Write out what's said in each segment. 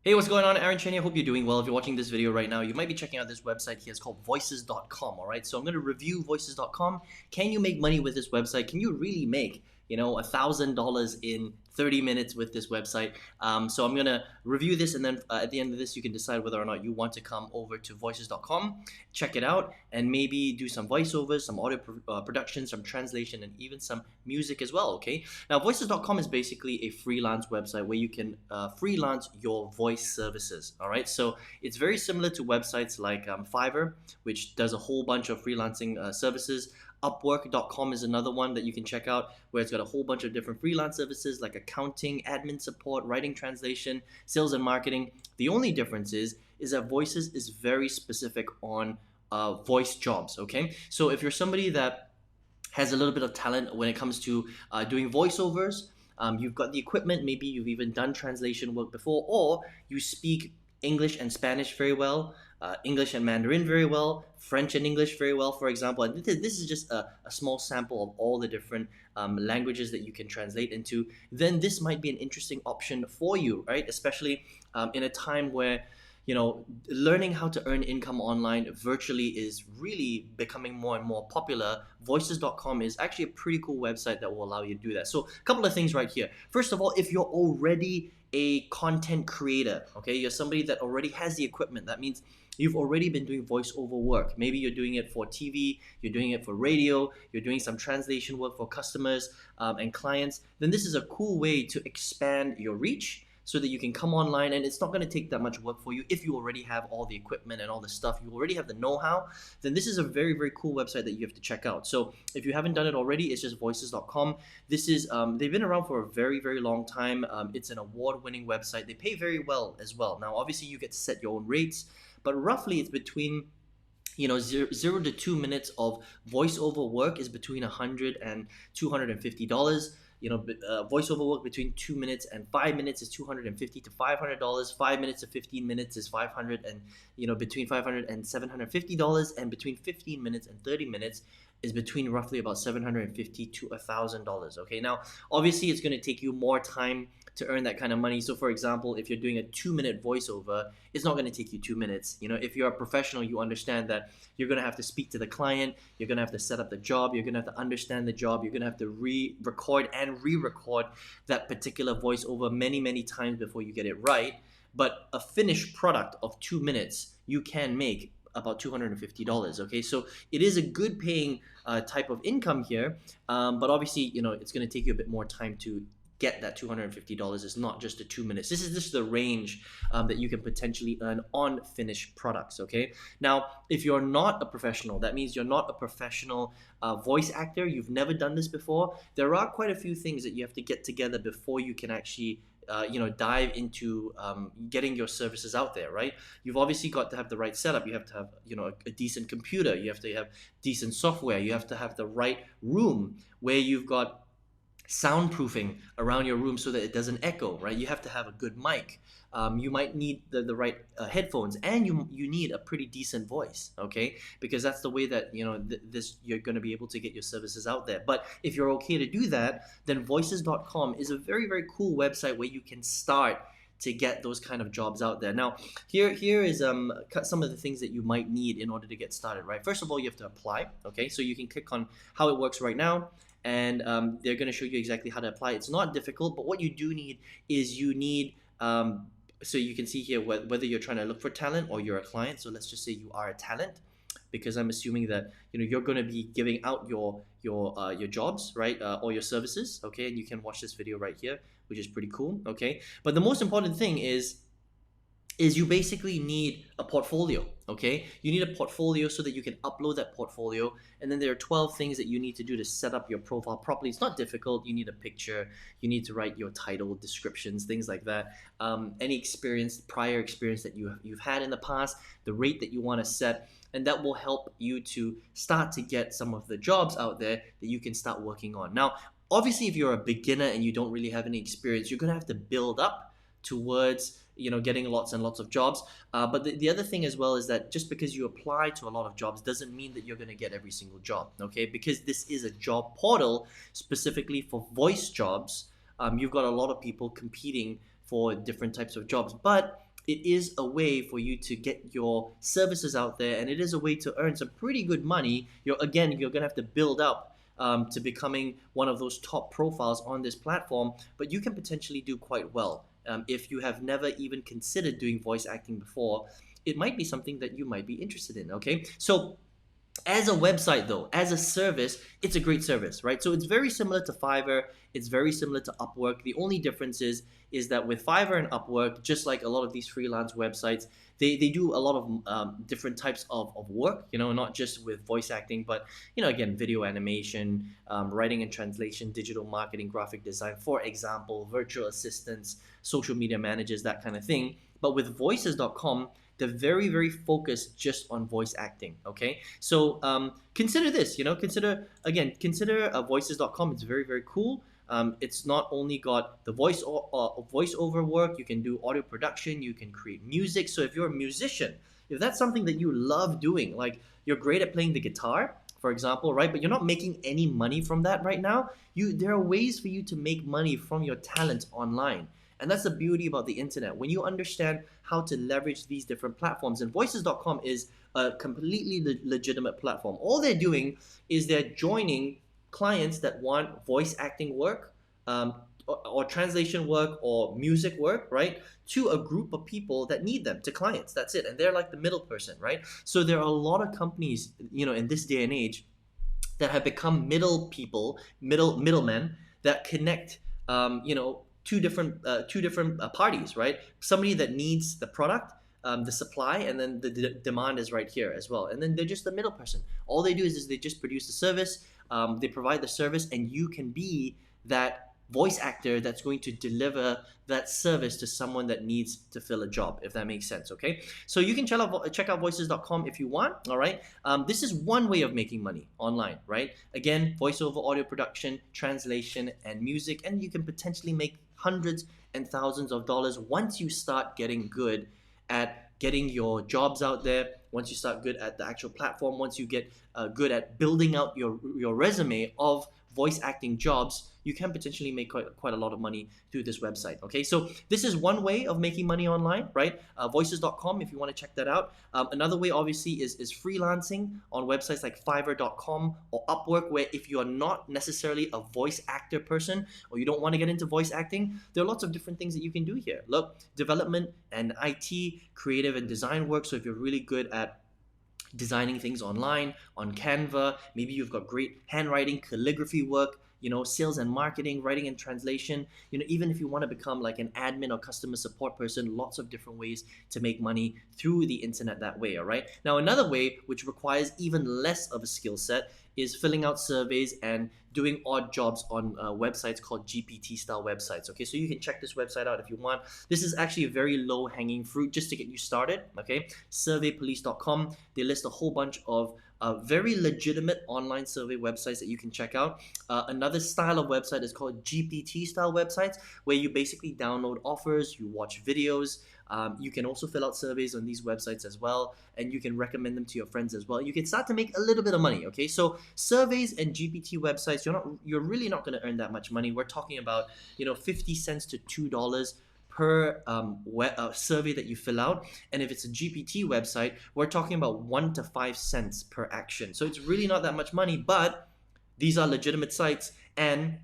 Hey, what's going on? Aaron Chen here. Hope you're doing well. If you're watching this video right now, you might be checking out this website here. It's called voices.com, all right? So I'm going to review voices.com. Can you make money with this website? Can you really make, $1,000 in 30 minutes with this website? So I'm going to review this, and then at the end of this, you can decide whether or not you want to come over to voices.com, check it out, and maybe do some voiceovers, some audio production, some translation, and even some music as well, okay? Now, voices.com is basically a freelance website where you can freelance your voice services, all right? So it's very similar to websites like Fiverr, which does a whole bunch of freelancing services. Upwork.com is another one that you can check out, where it's got a whole bunch of different freelance services like accounting, admin support, writing, translation, sales and marketing. The only difference is that Voices is very specific on voice jobs, okay? So if you're somebody that has a little bit of talent when it comes to doing voiceovers, you've got the equipment, maybe you've even done translation work before, or you speak English and Spanish very well, English and Mandarin very well, French and English very well, for example. And this is just a small sample of all the different languages that you can translate into. Then this might be an interesting option for you, right? Especially in a time where learning how to earn income online virtually is really becoming more and more popular. Voices.com is actually a pretty cool website that will allow you to do that. So a couple of things right here. First of all, if you're already a content creator, okay, you're somebody that already has the equipment, that means you've already been doing voiceover work. Maybe you're doing it for TV, you're doing it for radio, you're doing some translation work for customers and clients, then this is a cool way to expand your reach so that you can come online, and it's not going to take that much work for you. If you already have all the equipment and all the stuff, you already have the know-how, then this is a very, very cool website that you have to check out. So if you haven't done it already, it's just voices.com. This is, they've been around for a very, very long time. It's an award-winning website. They pay very well as well. Now, obviously, you get to set your own rates, but roughly it's between 0 to 2 minutes of voiceover work is between $100 and $250. Voiceover work between 2 minutes and 5 minutes is $250 to $500. 5 minutes to 15 minutes is $500, and between $500 and $750, and between 15 minutes and 30 minutes is between roughly about $750 to $1,000. Okay, now obviously it's going to take you more time to earn that kind of money. So for example, if you're doing a 2-minute voiceover, it's not going to take you 2 minutes. If you're a professional, you understand that you're going to have to speak to the client, you're going to have to set up the job, you're going to have to understand the job, you're going to have to record and re-record that particular voiceover many, many times before you get it right. But a finished product of 2 minutes, you can make about $250. Okay, so it is a good paying type of income here, but obviously it's going to take you a bit more time to get that $250. It's not just the 2 minutes. This is just the range that you can potentially earn on finished products. Okay, now if you're not a professional, that means you're not a professional voice actor, you've never done this before, there are quite a few things that you have to get together before you can actually dive into getting your services out there, right? You've obviously got to have the right setup. You have to have a decent computer, you have to have decent software, you have to have the right room where you've got soundproofing around your room so that it doesn't echo, right? You have to have a good mic. You might need the right headphones, and you need a pretty decent voice, okay? Because that's the way that you're going to be able to get your services out there. But if you're okay to do that, then voices.com is a very, very cool website where you can start to get those kind of jobs out there. Now, here is some of the things that you might need in order to get started, right? First of all, you have to apply, okay? So you can click on how it works right now, and they're going to show you exactly how to apply. It's not difficult, but what you do need is so you can see here whether you're trying to look for talent or you're a client. So let's just say you are a talent, because I'm assuming that you're going to be giving out your jobs, right, or your services, okay? And you can watch this video right here, which is pretty cool, okay? But the most important thing is you basically need a portfolio, okay? You need a portfolio so that you can upload that portfolio, and then there are 12 things that you need to do to set up your profile properly. It's not difficult. You need a picture, you need to write your title, descriptions, things like that. Any prior experience that you've had in the past, the rate that you want to set, and that will help you to start to get some of the jobs out there that you can start working on. Now, obviously, if you're a beginner and you don't really have any experience, you're gonna have to build up towards getting lots and lots of jobs. But the other thing as well is that just because you apply to a lot of jobs doesn't mean that you're going to get every single job, okay? Because this is a job portal specifically for voice jobs. You've got a lot of people competing for different types of jobs, but it is a way for you to get your services out there, and it is a way to earn some pretty good money. You're gonna have to build up to becoming one of those top profiles on this platform, but you can potentially do quite well. If you have never even considered doing voice acting before, it might be something that you might be interested in. Okay, so as a website though, as a service, it's a great service, right? So it's very similar to Fiverr, it's very similar to Upwork. The only difference is that with Fiverr and Upwork, just like a lot of these freelance websites, they do a lot of different types of work, not just with voice acting, but again, video animation, writing and translation, digital marketing, graphic design, for example, virtual assistants, social media managers, that kind of thing. But with voices.com, they're very, very focused just on voice acting. Okay, so consider this. Consider voices.com. It's very, very cool. It's not only got the voiceover work. You can do audio production. You can create music. So if you're a musician, if that's something that you love doing, like you're great at playing the guitar, for example, right? But you're not making any money from that right now. There are ways for you to make money from your talent online. And that's the beauty about the internet. When you understand how to leverage these different platforms, and voices.com is a completely legitimate platform. All they're doing is they're joining clients that want voice acting work, or translation work or music work, right, to a group of people that need them, to clients. That's it. And they're like the middle person, right? So there are a lot of companies, in this day and age, that have become middlemen that connect, two different parties, right? Somebody that needs the product, the supply, and then the demand is right here as well. And then they're just the middle person. All they do is they just produce the service, they provide the service, and you can be that voice actor that's going to deliver that service to someone that needs to fill a job, if that makes sense. Okay, so you can check out voices.com if you want. All right, this is one way of making money online, right? Again, voiceover, audio production, translation, and music, and you can potentially make hundreds and thousands of dollars once you start getting good at getting your jobs out there, once you start good at the actual platform, once you get good at building out your resume of voice acting jobs, you can potentially make quite a lot of money through this website. Okay, so this is one way of making money online, right? Voices.com, if you want to check that out. Another way, obviously, is freelancing on websites like Fiverr.com or Upwork, where if you are not necessarily a voice actor person, or you don't want to get into voice acting, there are lots of different things that you can do here. Look, development and IT, creative and design work. So if you're really good at designing things online, on Canva, maybe you've got great handwriting, calligraphy work, sales and marketing, writing and translation, even if you want to become like an admin or customer support person, lots of different ways to make money through the internet that way. All right, now another way, which requires even less of a skill set, is filling out surveys and doing odd jobs on websites called GPT style websites. Okay, so you can check this website out if you want. This is actually a very low hanging fruit just to get you started. Okay, surveypolice.com, they list a whole bunch of very legitimate online survey websites that you can check out. Another style of website is called GPT style websites, where you basically download offers, you watch videos. You can also fill out surveys on these websites as well, and you can recommend them to your friends as well. You can start to make a little bit of money. Okay, so surveys and GPT websites, you're really not going to earn that much money. We're talking about 50 cents to $2 per survey that you fill out. And if it's a GPT website, we're talking about 1 to 5 cents per action. So it's really not that much money, but these are legitimate sites, and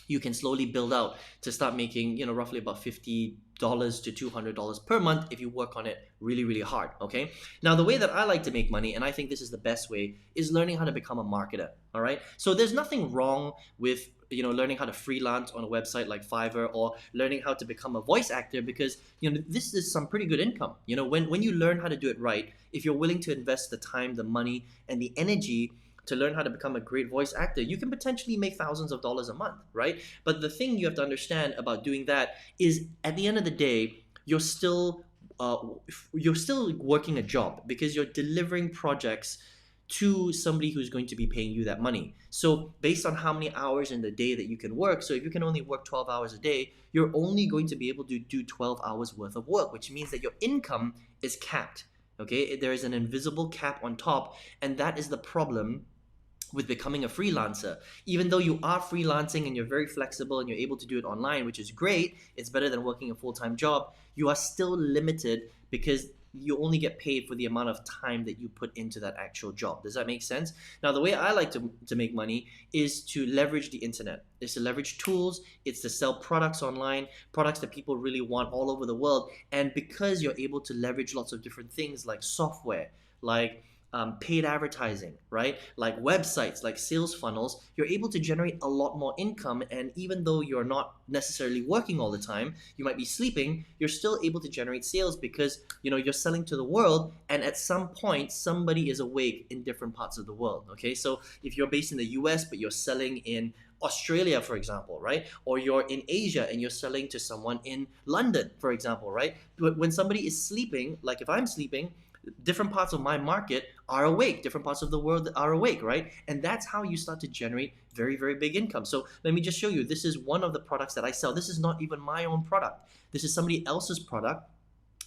you can slowly build out to start making roughly about $50 to $200 per month if you work on it really, really hard. Okay, now the way that I like to make money, and I think this is the best way, is learning how to become a marketer. All right, so there's nothing wrong with learning how to freelance on a website like Fiverr, or learning how to become a voice actor, because this is some pretty good income. When you learn how to do it right, if you're willing to invest the time, the money, and the energy to learn how to become a great voice actor, you can potentially make thousands of dollars a month, right? But the thing you have to understand about doing that is, at the end of the day, you're still working a job, because you're delivering projects to somebody who's going to be paying you that money. So based on how many hours in the day that you can work, so if you can only work 12 hours a day, you're only going to be able to do 12 hours worth of work, which means that your income is capped. Okay, there is an invisible cap on top, and that is the problem with becoming a freelancer. Even though you are freelancing and you're very flexible and you're able to do it online, which is great, it's better than working a full-time job, you are still limited because you only get paid for the amount of time that you put into that actual job. Does that make sense? Now, the way I like to make money is to leverage the internet. It's to leverage tools. It's to sell products online, products that people really want all over the world. And because you're able to leverage lots of different things like software, like paid advertising, right? Like websites, like sales funnels, you're able to generate a lot more income. And even though you're not necessarily working all the time, you might be sleeping, you're still able to generate sales because you're selling to the world, and at some point somebody is awake in different parts of the world. Okay, so if you're based in the US but you're selling in Australia, for example, right? Or you're in Asia and you're selling to someone in London, for example, right? But when somebody is sleeping, like if I'm sleeping, different parts of my market are awake, different parts of the world are awake, right? And that's how you start to generate very, very big income. So let me just show you. This is one of the products that I sell. This is not even my own product. This is somebody else's product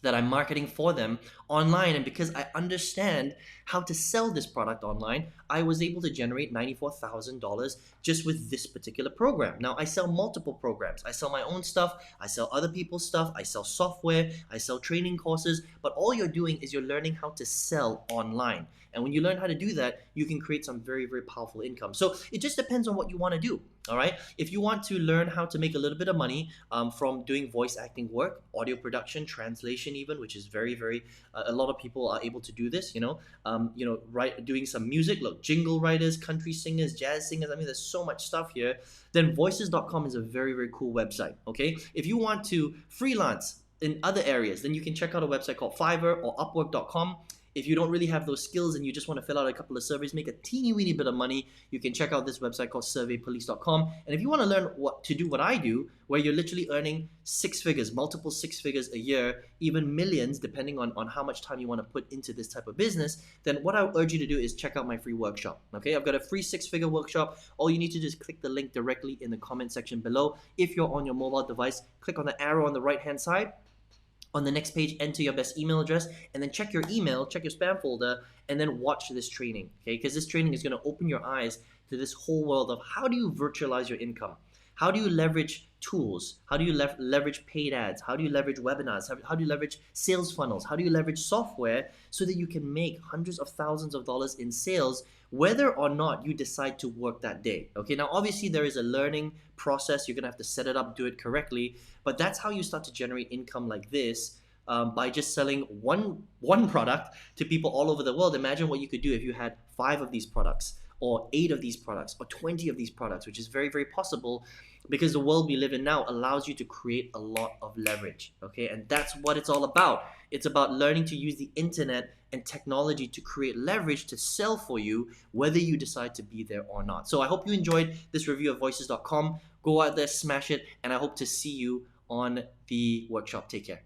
that I'm marketing for them online. And because I understand how to sell this product online, I was able to generate $94,000 just with this particular program. Now, I sell multiple programs. I sell my own stuff, I sell other people's stuff, I sell software, I sell training courses, but all you're doing is you're learning how to sell online. And when you learn how to do that, you can create some very, very powerful income. So it just depends on what you want to do. All right. If you want to learn how to make a little bit of money from doing voice acting work, audio production, translation, even, which is very, very, a lot of people are able to do this. Doing some music. Look, jingle writers, country singers, jazz singers. I mean, there's so much stuff here. Then voices.com is a very, very cool website. Okay. If you want to freelance in other areas, then you can check out a website called Fiverr or Upwork.com. If you don't really have those skills and you just want to fill out a couple of surveys, make a teeny weeny bit of money, you can check out this website called surveypolice.com. And if you want to learn what to do what I do, where you're literally earning six figures, multiple six figures a year, even millions, depending on how much time you want to put into this type of business, then what I urge you to do is check out my free workshop. Okay, I've got a free six-figure workshop. All you need to do is click the link directly in the comment section below. If you're on your mobile device, click on the arrow on the right-hand side. On the next page, enter your best email address, and then check your email, check your spam folder, and then watch this training, okay? Because this training is going to open your eyes to this whole world of how do you virtualize your income? How do you leverage tools? How do you leverage paid ads? How do you leverage webinars? How do you leverage sales funnels? How do you leverage software so that you can make hundreds of thousands of dollars in sales whether or not you decide to work that day? Okay, now obviously there is a learning process. You're gonna have to set it up, do it correctly, but that's how you start to generate income like this. By just selling one product to people all over the world. Imagine what you could do if you had 5 of these products, or 8 of these products, or 20 of these products, which is very, very possible because the world we live in now allows you to create a lot of leverage, okay? And that's what it's all about. It's about learning to use the internet and technology to create leverage to sell for you, whether you decide to be there or not. So I hope you enjoyed this review of voices.com. Go out there, smash it, and I hope to see you on the workshop. Take care.